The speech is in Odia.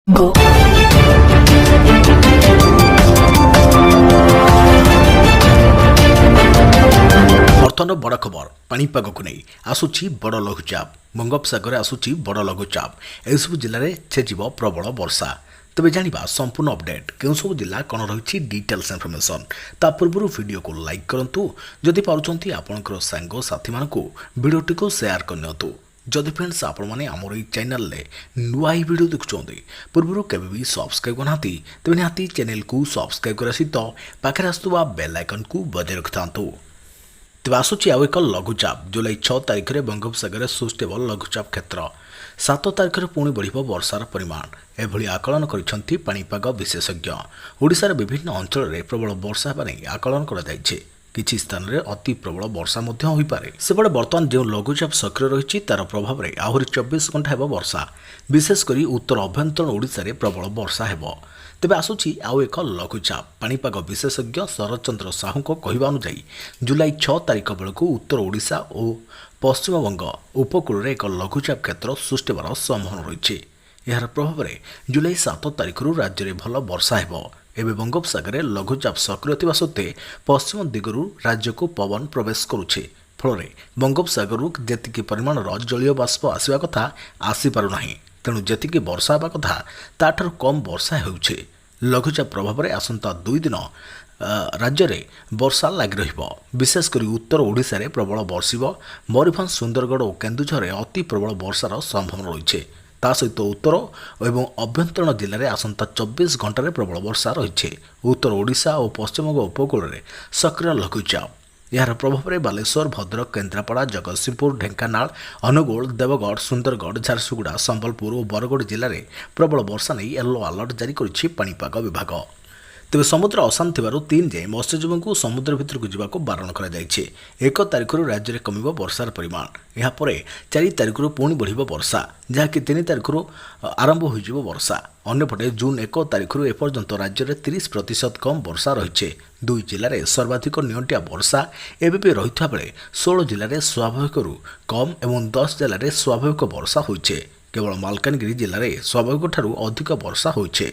Go. ବର୍ତ୍ତମାନ ବଡ଼ ଖବର ପାଣିପାଗକୁ ନେଇ ଆସୁଛି ବଡ଼ ଲଘୁଚାପ ବଙ୍ଗୋପସାଗରରେ ଆସୁଛି ବଡ଼ ଲଘୁଚାପ ଏସବୁ ଜିଲ୍ଲାରେ ଛେଚିବ ପ୍ରବଳ ବର୍ଷା। ତେବେ ଜାଣିବା ସମ୍ପୂର୍ଣ୍ଣ ଅପଡେଟ୍ କେଉଁ ସବୁ ଜିଲ୍ଲା କ'ଣ ରହିଛି ଡିଟେଲ୍ସ ଇନଫର୍ମେସନ୍। ତା ପୂର୍ବରୁ ଭିଡ଼ିଓକୁ ଲାଇକ୍ କରନ୍ତୁ, ଯଦି ପାରୁଛନ୍ତି ଆପଣଙ୍କର ସାଙ୍ଗସାଥିମାନଙ୍କୁ ଭିଡ଼ିଓଟିକୁ ସେୟାର କରିନିଅନ୍ତୁ। ଯଦି ଫ୍ରେଣ୍ଡସ୍ ଆପଣମାନେ ଆମର ଏହି ଚ୍ୟାନେଲରେ ନୂଆ ଏହି ଭିଡ଼ିଓ ଦେଖୁଛନ୍ତି, ପୂର୍ବରୁ କେବେ ବି ସବସ୍କ୍ରାଇବ୍ କରିନାହାନ୍ତି, ତେବେ ନିହାତି ଚ୍ୟାନେଲକୁ ସବସ୍କ୍ରାଇବ୍ କରିବା ସହିତ ପାଖରେ ଆସୁଥିବା ବେଲ୍ ଆଇକନ୍କୁ ବଜାୟ ରଖିଥାନ୍ତୁ। ତେବେ ଆସୁଛି ଆଉ ଏକ ଲଘୁଚାପ। ଜୁଲାଇ 6 ତାରିଖରେ ବଙ୍ଗୋପସାଗରରେ ସୃଷ୍ଟି ହେବ ଲଘୁଚାପ କ୍ଷେତ୍ର। 7 ତାରିଖରେ ପୁଣି ବଢ଼ିବ ବର୍ଷାର ପରିମାଣ, ଏଭଳି ଆକଳନ କରିଛନ୍ତି ପାଣିପାଗ ବିଶେଷଜ୍ଞ। ଓଡ଼ିଶାର ବିଭିନ୍ନ ଅଞ୍ଚଳରେ ପ୍ରବଳ ବର୍ଷା ହେବା ନେଇ ଆକଳନ କରାଯାଇଛି। କିଛି ସ୍ଥାନରେ ଅତି ପ୍ରବଳ ବର୍ଷା ମଧ୍ୟ ହୋଇପାରେ। ସେପଟେ ବର୍ତ୍ତମାନ ଯେଉଁ ଲଘୁଚାପ ସକ୍ରିୟ ରହିଛି ତାର ପ୍ରଭାବରେ ଆହୁରି 24 ଘଣ୍ଟା ହେବ ବର୍ଷା। ବିଶେଷ କରି ଉତ୍ତର ଅଭ୍ୟନ୍ତରୀଣ ଓଡ଼ିଶାରେ ପ୍ରବଳ ବର୍ଷା ହେବ। ତେବେ ଆସୁଛି ଆଉ ଏକ ଲଘୁଚାପ। ପାଣିପାଗ ବିଶେଷଜ୍ଞ ଶରତ ସାହୁଙ୍କ କହିବା ଅନୁଯାୟୀ ଜୁଲାଇ 6 ତାରିଖ ବେଳକୁ ଉତ୍ତର ଓଡ଼ିଶା ଓ ପଶ୍ଚିମବଙ୍ଗ ଉପକୂଳରେ ଏକ ଲଘୁଚାପ କ୍ଷେତ୍ର ସୃଷ୍ଟି ହେବାର ସମ୍ଭାବନା ରହିଛି। ଏହାର ପ୍ରଭାବରେ ଜୁଲାଇ 7 ତାରିଖରୁ ରାଜ୍ୟରେ ଭଲ ବର୍ଷା ହେବ। ଏବେ ବଙ୍ଗୋପସାଗରରେ ଲଘୁଚାପ ସକ୍ରିୟ ଥିବା ସତ୍ତ୍ୱେ ପଶ୍ଚିମ ଦିଗରୁ ରାଜ୍ୟକୁ ପବନ ପ୍ରବେଶ କରୁଛି। ଫଳରେ ବଙ୍ଗୋପସାଗରରୁ ଯେତିକି ପରିମାଣର ଜଳୀୟ ବାଷ୍ପ ଆସିବା କଥା ଆସିପାରୁନାହିଁ। ତେଣୁ ଯେତିକି ବର୍ଷା ହେବା କଥା ତାଠାରୁ କମ୍ ବର୍ଷା ହେଉଛି। ଲଘୁଚାପ ପ୍ରଭାବରେ ଆସନ୍ତା 2 ଦିନ ରାଜ୍ୟରେ ବର୍ଷା ଲାଗି ରହିବ। ବିଶେଷ କରି ଉତ୍ତର ଓଡ଼ିଶାରେ ପ୍ରବଳ ବର୍ଷିବ। ମୟୂରଭଞ୍ଜ, ସୁନ୍ଦରଗଡ଼ ଓ କେନ୍ଦୁଝରରେ ଅତି ପ୍ରବଳ ବର୍ଷାର ସମ୍ଭାବନା ରହିଛି। ତା ସହିତ ଉତ୍ତର ଏବଂ ଅଭ୍ୟନ୍ତରୀଣ ଜିଲ୍ଲାରେ ଆସନ୍ତା 24 ଘଣ୍ଟାରେ ପ୍ରବଳ ବର୍ଷା ରହିଛି। ଉତ୍ତର ଓଡ଼ିଶା ଓ ପଶ୍ଚିମବଙ୍ଗ ଉପକୂଳରେ ସକ୍ରିୟ ଲଘୁଚାପ। ଏହାର ପ୍ରଭାବରେ ବାଲେଶ୍ୱର, ଭଦ୍ରକ, କେନ୍ଦ୍ରାପଡ଼ା, ଜଗତସିଂହପୁର, ଢେଙ୍କାନାଳ, ଅନୁଗୁଳ, ଦେବଗଡ଼, ସୁନ୍ଦରଗଡ଼, ଝାରସୁଗୁଡ଼ା, ସମ୍ବଲପୁର ଓ ବରଗଡ଼ ଜିଲ୍ଲାରେ ପ୍ରବଳ ବର୍ଷା ନେଇ ୟେଲୋ ଆଲର୍ଟ ଜାରି କରିଛି ପାଣିପାଗ ବିଭାଗ। ତେବେ ସମୁଦ୍ର ଅଶାନ୍ତ ଥିବାରୁ 3 ଯାଏଁ ମତ୍ସ୍ୟଜୀବୀଙ୍କୁ ସମୁଦ୍ର ଭିତରକୁ ଯିବାକୁ ବାରଣ କରାଯାଇଛି। 1 ତାରିଖରୁ ରାଜ୍ୟରେ କମିବ ବର୍ଷାର ପରିମାଣ। ଏହାପରେ 4 ତାରିଖରୁ ପୁଣି ବଢ଼ିବ ବର୍ଷା, ଯାହାକି 3 ତାରିଖରୁ ଆରମ୍ଭ ହୋଇଯିବ ବର୍ଷା। ଅନ୍ୟପଟେ ଜୁନ୍ 1 ତାରିଖରୁ ଏପର୍ଯ୍ୟନ୍ତ ରାଜ୍ୟରେ 30% କମ୍ ବର୍ଷା ରହିଛି। 2 ଜିଲ୍ଲାରେ ସର୍ବାଧିକ ନିଅଣ୍ଟିଆ ବର୍ଷା ଏବେ ବି ରହିଥିବା ବେଳେ 16 ଜିଲ୍ଲାରେ ସ୍ୱାଭାବିକରୁ କମ୍ ଏବଂ 10 ଜିଲ୍ଲାରେ ସ୍ୱାଭାବିକ ବର୍ଷା ହୋଇଛି। କେବଳ ମାଲକାନଗିରି ଜିଲ୍ଲାରେ ସ୍ୱାଭାବିକଠାରୁ ଅଧିକ ବର୍ଷା ହୋଇଛି।